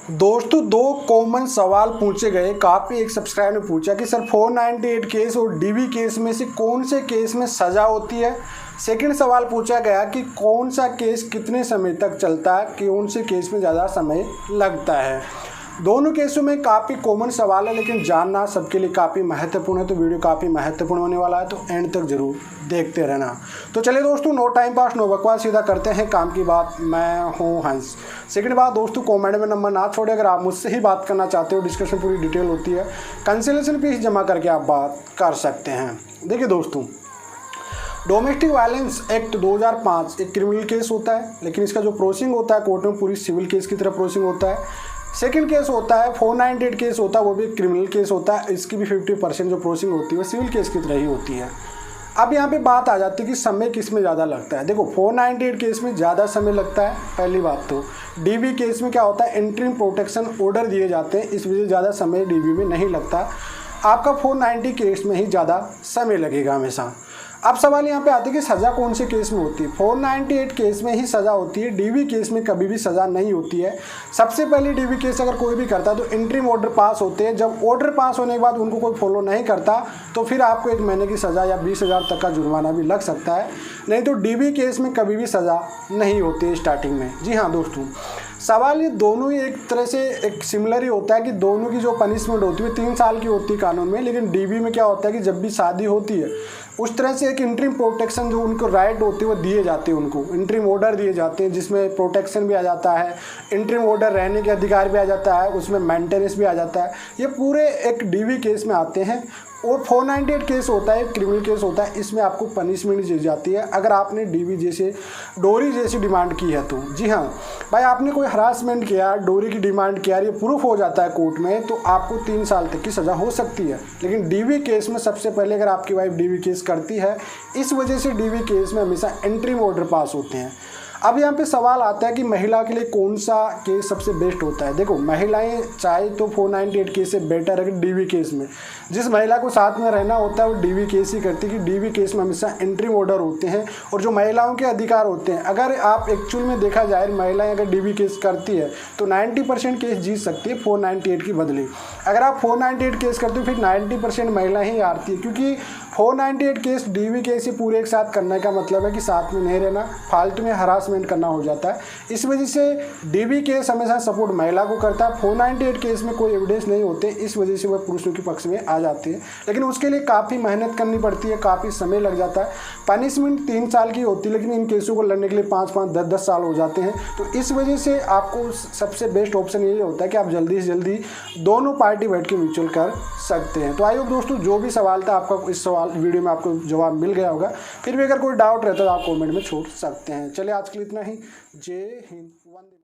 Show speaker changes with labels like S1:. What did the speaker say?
S1: दोस्तों दो कॉमन सवाल पूछे गए। काफ़ी एक सब्सक्राइबर ने पूछा कि सर 498 केस और डीवी केस में से कौन से केस में सज़ा होती है। सेकंड सवाल पूछा गया कि कौन सा केस कितने समय तक चलता है, कौन से केस में ज़्यादा समय लगता है। दोनों केसों में काफ़ी कॉमन सवाल है, लेकिन जानना सबके लिए काफ़ी महत्वपूर्ण है। तो वीडियो काफ़ी महत्वपूर्ण होने वाला है, तो एंड तक ज़रूर देखते रहना। तो चलिए दोस्तों, नो टाइम पास नो बकवास, सीधा करते हैं काम की बात। मैं हूँ हंस। सेकंड बात दोस्तों, कमेंट में नंबर ना छोड़े। अगर आप मुझसे ही बात करना चाहते हो, डिस्कशन पूरी डिटेल होती है, कंसल्टेशन फीस जमा करके आप बात कर सकते हैं। देखिए दोस्तों, डोमेस्टिक वायलेंस एक्ट 2005 एक क्रिमिनल केस होता है, लेकिन इसका जो प्रोसेसिंग होता है कोर्ट में पूरी सिविल केस की तरह प्रोसेसिंग होता है। सेकंड केस होता है 498 केस होता है, वो भी एक क्रिमिनल केस होता है। इसकी भी 50% जो प्रोसेसिंग होती है वो सिविल केस की तरह ही होती है। अब यहाँ पे बात आ जाती है कि समय किस में ज़्यादा लगता है। देखो 498 केस में ज़्यादा समय लगता है। पहली बात तो डीवी केस में क्या होता है, इंटरिम प्रोटेक्शन ऑर्डर दिए जाते हैं, इस वजह से ज़्यादा समय डीवी में नहीं लगता। आपका 490 केस में ही ज़्यादा समय लगेगा हमेशा। अब सवाल यहाँ पे आते हैं कि सज़ा कौन से केस में होती है। 498 केस में ही सज़ा होती है, डीवी केस में कभी भी सज़ा नहीं होती है। सबसे पहले डीवी केस अगर कोई भी करता है तो इंटरिम ऑर्डर पास होते हैं। जब ऑर्डर पास होने के बाद उनको कोई फॉलो नहीं करता तो फिर आपको 1 महीने की सज़ा या 20,000 तक का जुर्माना भी लग सकता है। नहीं तो डीवी केस में कभी भी सज़ा नहीं होती है स्टार्टिंग में। जी हाँ दोस्तों, सवाल ये दोनों ही एक तरह से एक सिमिलर ही होता है कि दोनों की जो पनिशमेंट होती है 3 साल की होती है कानून में। लेकिन डीवी में क्या होता है कि जब भी शादी होती है उस तरह से एक इंटरिम प्रोटेक्शन जो उनको राइट होती है वो दिए जाते हैं, उनको इंटरिम ऑर्डर दिए जाते हैं, जिसमें प्रोटेक्शन भी आ जाता है, इंटरिम ऑर्डर रहने के अधिकार भी आ जाता है, उसमें मेंटेनेंस भी आ जाता है। ये पूरे एक डीवी केस में आते हैं। और 498 केस होता है, क्रिमिनल केस होता है, इसमें आपको पनिशमेंट दी जाती है अगर आपने डीवी जैसे डोरी जैसी डिमांड की है तो। जी हाँ भाई, आपने कोई हरासमेंट किया, डोरी की डिमांड किया, ये प्रूफ हो जाता है कोर्ट में, तो आपको 3 साल तक की सज़ा हो सकती है। लेकिन डीवी केस में सबसे पहले अगर आपकी वाइफ डीवी केस करती है, इस वजह से डीवी केस में हमेशा इंटरिम ऑर्डर पास होते हैं। अब यहाँ पे सवाल आता है कि महिला के लिए कौन सा केस सबसे बेस्ट होता है। देखो, महिलाएं चाहे तो 498 केस से बेटर है कि डीवी केस में। जिस महिला को साथ में रहना होता है वो डीवी केस ही करती है कि डीवी केस में हमेशा इंटरिम ऑर्डर होते हैं और जो महिलाओं के अधिकार होते हैं। अगर आप एक्चुअल में देखा जाए, महिलाएं अगर डीवी केस करती है तो 90% केस जीत सकती है 498 की बदले। अगर आप 498 केस करते हो फिर 90% महिलाएं ही हारती है, क्योंकि 498 केस डीवी केस ही पूरे एक साथ करने का मतलब है कि साथ में नहीं रहना, फालतू में हरासमेंट करना हो जाता है। इस वजह से डीवी केस हमेशा सपोर्ट महिला को करता है। 498 केस में कोई एविडेंस नहीं होते, इस वजह से वह पुरुषों के पक्ष में आ जाते हैं। लेकिन उसके लिए काफ़ी मेहनत करनी पड़ती है, काफ़ी समय लग जाता है। पनिशमेंट 3 साल की होती है, लेकिन इन केसों को लड़ने के लिए 5-5, 10-10 साल हो जाते हैं। तो इस वजह से आपको सबसे बेस्ट ऑप्शन यही होता है कि आप जल्दी से जल्दी दोनों पार्टी बैठ के म्यूचुअल कर सकते हैं। तो आई होप दोस्तों, जो भी सवाल था आपका इस सवाल वीडियो में आपको जवाब मिल गया होगा। फिर भी अगर कोई डाउट रहता है तो आप कमेंट में छोड़ सकते हैं। चलिए आज के लिए इतना ही। जय हिंद, वंदे।